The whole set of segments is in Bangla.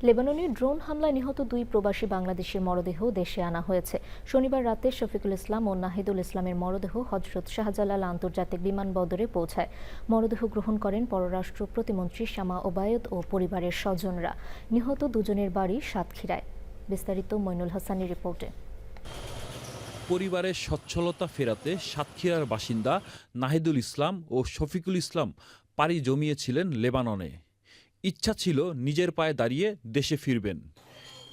লেবাননে ড্রোন হামলায় নিহত 2 প্রবাসী বাংলাদেশের মরদেহ দেশে আনা হয়েছে। শনিবার রাতে শফিকুল ইসলাম ও নাহিদুল ইসলামের মরদেহ হজরত শাহজালাল আন্তর্জাতিক বিমানবন্দরে পৌঁছায়। মরদেহ গ্রহণ করেন পররাষ্ট্র প্রতিমন্ত্রী শামা ওবায়দ ও পরিবারের স্বজনরা। নিহত দুজনের বাড়ি সাতক্ষীরায়। বিস্তারিত মইনুল হাসানের রিপোর্টে। পরিবারের সচ্ছলতা ফেরাতে সাতক্ষীরার বাসিন্দা নাহিদুল ইসলাম ও শফিকুল ইসলাম পাড়ি জমিয়েছিলেন লেবাননে। ইচ্ছা ছিল নিজের পায়ে দাঁড়িয়ে দেশে ফিরবেন।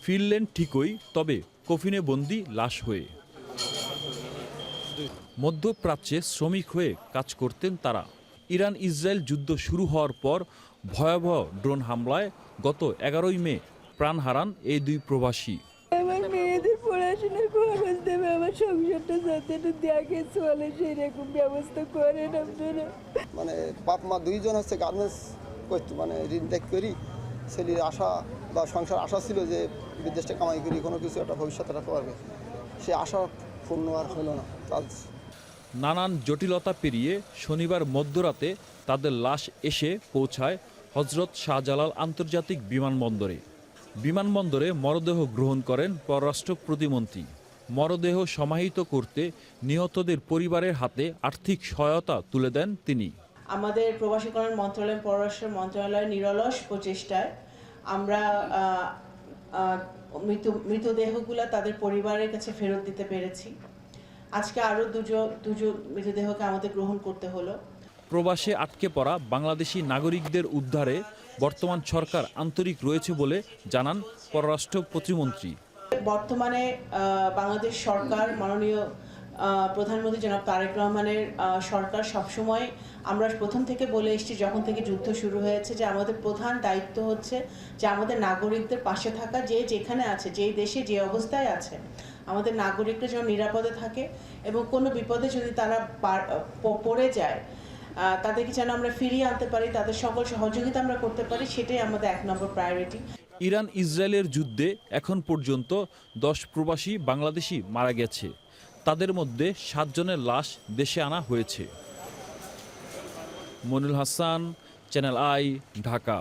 ফিরলেন ঠিকই, তবে কফিনে বন্দি লাশ হয়ে। মধ্যপ্রাচ্যে শ্রমিক হয়ে কাজ করতেন তারা। ইরান ইসরায়েল যুদ্ধ শুরু হওয়ার পর ভয়াবহ ড্রোন হামলায় গত 11ই মে প্রাণ হারান এই 2 প্রবাসী। আমার মেয়েদের পড়াশোনার খরচ দেবে, আমার সংসারটা যাতে দেখে চলে সেরকম ব্যবস্থা করেন আপনারা। মানে বাপ মা দুইজন হচ্ছে গার্মেন্টস করতো, মানে ঋণ ত্যাগ করি ছেলের আশা বা সংসার আশা ছিল যে বিদেশে কামাই করি কোনো কিছু একটা ভবিষ্যৎ রাখতে পারবে, সে আশা পূর্ণ আর হলো না। নানান জটিলতা পেরিয়ে শনিবার মধ্যরাতে তাদের লাশ এসে পৌঁছায় হজরত শাহজালাল আন্তর্জাতিক বিমানবন্দরে। বিমানবন্দরে মরদেহ গ্রহণ করেন পররাষ্ট্র প্রতিমন্ত্রী। মরদেহ সমাহিত করতে নিহতদের পরিবারের হাতে আর্থিক সহায়তা তুলে দেন তিনি। আমাদের প্রবাসী কল্যাণ মন্ত্রণালয়, পররাষ্ট্র মন্ত্রণালয়ের নিরলস প্রচেষ্টায় আমরা মৃতদেহগুলো তাদের পরিবারের কাছে ফেরত দিতে পেরেছি। আজকে আরও দুজন মৃতদেহকে আমাদের গ্রহণ করতে হলো। প্রবাসে আটকে পড়া বাংলাদেশি নাগরিকদের উদ্ধারে বর্তমান সরকার আন্তরিক রয়েছে বলে জানান পররাষ্ট্র প্রতিমন্ত্রী। বর্তমানে বাংলাদেশ সরকার, মাননীয় প্রধানমন্ত্রী জনাব তারেক রহমানের সরকার সবসময়, আমরা প্রথম থেকে বলে এসেছি যখন থেকে যুদ্ধ শুরু হয়েছে, যে আমাদের প্রধান দায়িত্ব হচ্ছে যে আমাদের নাগরিকদের পাশে থাকা, যে যেখানে আছে, যে দেশে যে অবস্থায় আছে, আমাদের নাগরিকরা যেন নিরাপদে থাকে এবং কোনো বিপদে যদি তারা পড়ে যায় তাদেরকে যেন আমরা ফিরিয়ে আনতে পারি, তাদের সকল সহযোগিতা আমরা করতে পারি, সেটাই আমাদের 1 নম্বর প্রায়োরিটি। ইরান ইসরায়েলের যুদ্ধে এখন পর্যন্ত 10 প্রবাসী বাংলাদেশি মারা গেছে। তাদের মধ্যে 7 জনের লাশ দেশে আনা হয়েছে। Monirul Hasan, channel I, Dhaka.